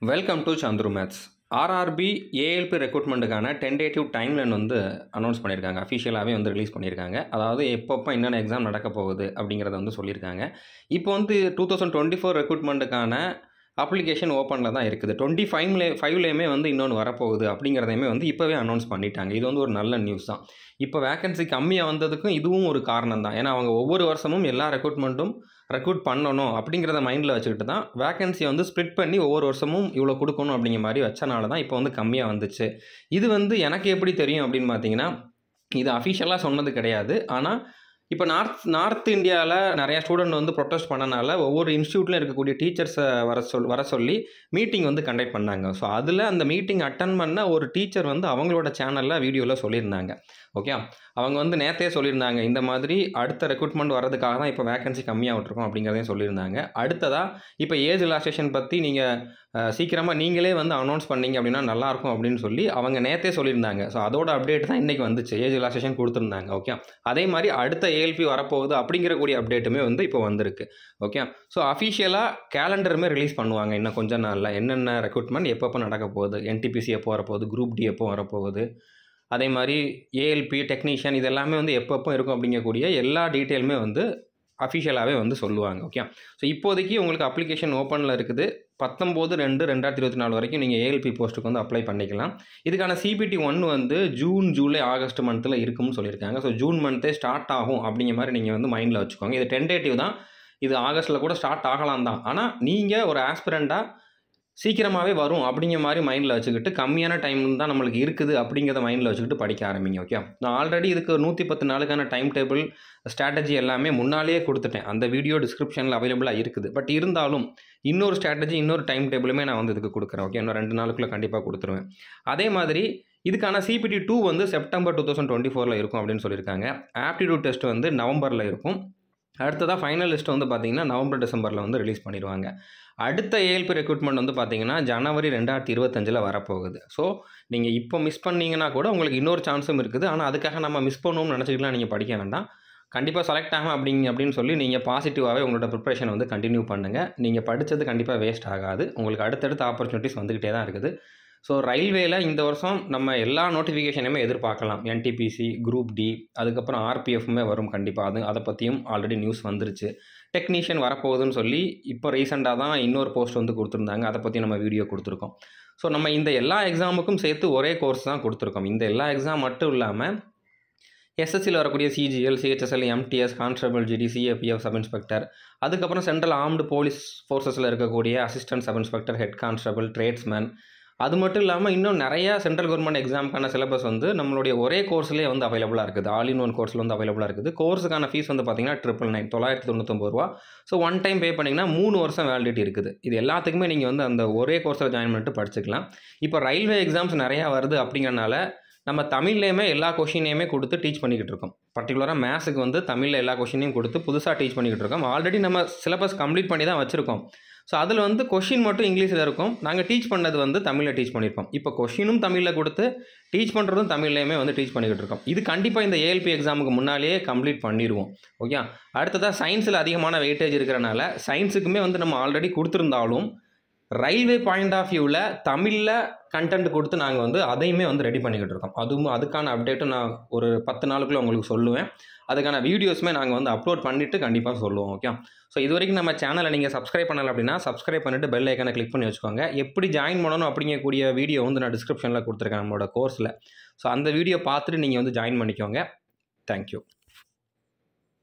Welcome to Chandru maths. RRB ALP ரெக்ரூட்மெண்ட்டுக்கான tentative timeline வந்து announce பண்ணியிருக்காங்க. அஃபிஷியலாகவே வந்து ரிலீஸ் பண்ணியிருக்காங்க. அதாவது எப்பப்போ என்னென்ன எக்ஸாம் நடக்க போகுது அப்படிங்கிறத வந்து சொல்லியிருக்காங்க. இப்போ வந்து 2024 ரெக்ரூட்மெண்ட்டுக்கான அப்ளிகேஷன் ஓப்பனில் தான் இருக்குது. 25லேயுமே வந்து இன்னொன்று வரப்போகுது அப்படிங்கிறதையுமே வந்து இப்போவே அனௌன்ஸ் பண்ணிட்டாங்க. இது வந்து ஒரு நல்ல நியூஸ் தான். இப்போ வேக்கன்சி கம்மியாக வந்ததுக்கும் இதுவும் ஒரு காரணம் தான். ஏன்னா அவங்க ஒவ்வொரு வருஷமும் எல்லா ரெக்ரூட் பண்ணணும் அப்படிங்கிறத மைண்டில் வச்சுக்கிட்டு தான் வேக்கன்சியை வந்து ஸ்ப்ளிட் பண்ணி ஒவ்வொரு வருஷமும் இவ்வளோ கொடுக்கணும் அப்படிங்கிற மாதிரி வச்சனால தான் இப்போ வந்து கம்மியாக வந்துச்சு. இது வந்து எனக்கு எப்படி தெரியும் அப்படின்னு பார்த்தீங்கன்னா, இது அஃபிஷியலாக சொன்னது கிடையாது. ஆனால் இப்போ நார்த் இந்தியாவில் நிறையா ஸ்டூடெண்ட் வந்து ப்ரொட்டஸ்ட் பண்ணனால ஒவ்வொரு இன்ஸ்டியூட்லையும் இருக்கக்கூடிய டீச்சர்ஸை வர சொல்லி மீட்டிங் வந்து கண்டக்ட் பண்ணாங்க. ஸோ அதில் அந்த மீட்டிங் அட்டன் பண்ண ஒரு டீச்சர் வந்து அவங்களோட சேனலில் வீடியோவில் சொல்லியிருந்தாங்க. ஓகே, அவங்க வந்து நேற்றே சொல்லியிருந்தாங்க, இந்த மாதிரி அடுத்த ரெக்ரூட்மெண்ட் வரதுக்காக தான் இப்போ வேகன்சி கம்மியாக விட்டுருக்கோம் அப்படிங்கிறதையும் சொல்லியிருந்தாங்க. அடுத்ததாக இப்போ ஏஜ் ரிலாக்ஸேஷன் பற்றி நீங்கள் சீக்கிரமாக நீங்களே வந்து அனௌன்ஸ் பண்ணீங்க அப்படின்னா நல்லாயிருக்கும் அப்படின்னு சொல்லி அவங்க நேற்றே சொல்லியிருந்தாங்க. ஸோ அதோட அப்டேட் தான் இன்றைக்கி வந்துச்சு. ஏஜ் ரிலாக்ஸேஷன் கொடுத்துருந்தாங்க. ஓகே, அதே மாதிரி அடுத்த ஏஎல்பி வரப்போகுது அப்படிங்கிறக்கூடிய அப்டேட்டுமே வந்து இப்போ வந்திருக்கு. ஓகே, ஸோ அஃபிஷியலாக கேலண்டருமே ரிலீஸ் பண்ணுவாங்க இன்னும் கொஞ்ச நாளில். என்னென்ன ரெக்ரூட்மெண்ட் எப்பப்போ நடக்க போகுது, என்டிபிசி எப்போ வரப்போகுது, குரூப் டி எப்போ வரப்போகுது, அதே மாதிரி ஏஎல்பி டெக்னீஷியன் இது எல்லாமே வந்து எப்பப்போ இருக்கும் அப்படிங்கக்கூடிய எல்லா டீட்டெயிலுமே வந்து அஃபிஷியலாகவே வந்து சொல்லுவாங்க. ஓகே, ஸோ இப்போதைக்கு உங்களுக்கு அப்ளிகேஷன் ஓப்பனில் இருக்குது. 19/2/2024 வரைக்கும் நீங்கள் ஏஎல்பி போஸ்ட்டுக்கு வந்து அப்ளை பண்ணிக்கலாம். இதுக்கான சிபிடி 1 வந்து ஜூன், ஜூலை, ஆகஸ்ட் மந்தில் இருக்கும்னு சொல்லியிருக்காங்க. ஸோ ஜூன் மந்த்தே ஸ்டார்ட் ஆகும் அப்படிங்கிற மாதிரி நீங்கள் வந்து மைண்டில் வச்சுக்கோங்க. இது டென்டேட்டிவ் தான். இது ஆகஸ்ட்டில் கூட ஸ்டார்ட் ஆகலாம் தான். ஆனால் நீங்கள் ஒரு ஆஸ்பிரண்ட்டாக சீக்கிரமாகவே வரும் அப்படிங்கிற மாதிரி மைண்டில் வச்சுக்கிட்டு கம்மியான டைம் தான் நம்மளுக்கு இருக்குது அப்படிங்கிறத மைண்டில் வச்சுக்கிட்டு படிக்க ஆரம்பிங்க. ஓகே, நான் ஆல்ரெடி இதுக்கு 110 நாளுக்கான டைம் டேபிள் ஸ்ட்ராட்டஜி எல்லாமே முன்னாலேயே கொடுத்துட்டேன். அந்த வீடியோ டிஸ்கிரிப்ஷனில் அவைலபிளாக இருக்குது. பட் இருந்தாலும் இன்னொரு ஸ்ட்ராட்டஜி, இன்னொரு டைம் டேபிளுமே நான் வந்து இதுக்கு கொடுக்குறேன். ஓகே, இன்னும் 2 நாளுக்குள்ளே கண்டிப்பாக கொடுத்துருவேன். அதே மாதிரி இதுக்கான சிபிடி 2 வந்து செப்டம்பர் 2024 இருக்கும் அப்படின்னு சொல்லியிருக்காங்க. ஆப்டிடியூட் டெஸ்ட் வந்து நவம்பரில் இருக்கும். அடுத்ததாக ஃபைனல் லிஸ்ட் வந்து பார்த்தீங்கன்னா நவம்பர், டிசம்பரில் வந்து ரிலீஸ் பண்ணிடுவாங்க. அடுத்த ஏஎல்பி ரெக்ரூட்மெண்ட் வந்து பார்த்தீங்கன்னா ஜனவரி 2025 வரப்போகுது. ஸோ நீங்கள் இப்போ மிஸ் பண்ணீங்கன்னா கூட உங்களுக்கு இன்னொரு சான்ஸும் இருக்குது. ஆனால் அதுக்காக நம்ம மிஸ் பண்ணணும்னு நினச்சிக்கலாம் நீங்கள் படிக்க வேண்டாம். கண்டிப்பாக செலக்ட் ஆகும் அப்படின்னு சொல்லி நீங்கள் பாசிட்டிவாகவே உங்களோட ப்ரிப்ரேஷன் வந்து கண்டினியூ பண்ணுங்கள். நீங்கள் படித்தது கண்டிப்பாக வேஸ்ட் ஆகாது. உங்களுக்கு அடுத்தடுத்த ஆப்பர்ச்சுனிட்டிஸ் வந்துக்கிட்டே தான் இருக்குது. ஸோ ரயில்வேல இந்த வருஷம் நம்ம எல்லா நோட்டிஃபிகேஷனுமே எதிர்பார்க்கலாம். என்டிபிசி, குரூப் டி, அதுக்கப்புறம் ஆர்பிஎஃப்மே வரும் கண்டிப்பாக. அதை பற்றியும் ஆல்ரெடி நியூஸ் வந்துருச்சு. டெக்னீஷியன் வரப்போகுதுன்னு சொல்லி இப்போ ரீசெண்டாக தான் இன்னொரு போஸ்ட் வந்து கொடுத்துருந்தாங்க. அதை பற்றி நம்ம வீடியோ கொடுத்துருக்கோம். ஸோ நம்ம இந்த எல்லா எக்ஸாமுக்கும் சேர்த்து ஒரே கோர்ஸ் தான் கொடுத்துருக்கோம். இந்த எல்லா எக்ஸாம் மட்டும் இல்லாமல் எஸ்எஸ்சியில் வரக்கூடிய CGL, CHSL, MTS, constable GD, CAPF, sub inspector, அதுக்கப்புறம் சென்ட்ரல் ஆர்ம்டு போலீஸ் ஃபோர்ஸஸில் இருக்கக்கூடிய assistant sub inspector, head constable, tradesman, அது மட்டும் இல்லாமல் இன்னும் நிறையா சென்ட்ரல் கவர்மெண்ட் எக்ஸாமுக்கான சிலபஸ் வந்து நம்மளுடைய ஒரே கோர்ஸ்லேயே வந்து அவைலபிளாக இருக்குது. ஆல் இன் ஒன் கோர்ஸில் வந்து அவைலபிளாக இருக்குது. கோர்ஸுக்கான ஃபீஸ் வந்து பார்த்தீங்கன்னா 999 ரூபா. ஸோ ஒன் டைம் பே பண்ணிங்கன்னா 3 வருஷம் வேலிடிட்டி இருக்குது. இது எல்லாத்துக்குமே நீங்கள் வந்து அந்த ஒரே கோர்ஸில் ஜாயின் பண்ணிட்டு படிச்சுக்கலாம். இப்போ ரயில்வே எக்ஸாம்ஸ் நிறையா வருது அப்படிங்கிறனால நம்ம தமிழ்லேயுமே எல்லா கொஷினையுமே கொடுத்து டீச் பண்ணிக்கிட்டு இருக்கோம். பர்டிகுலராக மேத்ஸுக்கு வந்து தமிழில் எல்லா கொஷினையும் கொடுத்து புதுசாக டீச் பண்ணிக்கிட்டு இருக்கோம். ஆல்ரெடி நம்ம சிலபஸ் கம்ப்ளீட் பண்ணி தான் வச்சுருக்கோம். ஸோ அதில் வந்து கொஷின் மட்டும் இங்கிலீஷில் இருக்கும். நாங்கள் டீச் பண்ணது வந்து தமிழில் டீச் பண்ணியிருப்போம். இப்போ கொஷினும் தமிழில் கொடுத்து டீச் பண்ணுறதும் தமிழ்லேயுமே வந்து டீச் பண்ணிக்கிட்டு இருக்கோம். இது கண்டிப்பாக இந்த ஏஎல்பி எக்ஸாமுக்கு முன்னாலேயே கம்ப்ளீட் பண்ணிடுவோம். ஓகே, அடுத்ததாக சயின்ஸில் அதிகமான வெயிட்டேஜ் இருக்கிறனால சயின்ஸுக்குமே வந்து நம்ம ஆல்ரெடி கொடுத்துருந்தாலும் ரயில்வே பாயிண்ட் ஆஃப் வியூவில் தமிழில் கண்டென்ட் கொடுத்து நாங்கள் வந்து அதையுமே வந்து ரெடி பண்ணிக்கிட்டு இருக்கோம். அதுக்கான அப்டேட்டும் நான் ஒரு 10 நாளுக்குள்ளே உங்களுக்கு சொல்லுவேன். அதுக்கான வீடியோஸுமே நாங்கள் வந்து அப்லோட் பண்ணிவிட்டு கண்டிப்பாக சொல்லுவோம். ஓகே, ஸோ இது வரைக்கும் நம்ம சேனலை நீங்கள் சப்ஸ்கிரைப் பண்ணலை அப்படின்னா சப்ஸ்கிரைப் பண்ணிவிட்டு பெல் ஐக்கானை கிளிக் பண்ணி வச்சுக்கோங்க. எப்படி ஜாயின் பண்ணணும் அப்படிங்கக்கூடிய வீடியோ வந்து நான் டிஸ்கிரிப்ஷனில் கொடுத்துருக்கேன் நம்மளோட கோர்ஸில். ஸோ அந்த வீடியோ பார்த்துட்டு நீங்கள் வந்து ஜாயின் பண்ணிக்கோங்க. தேங்க்யூ.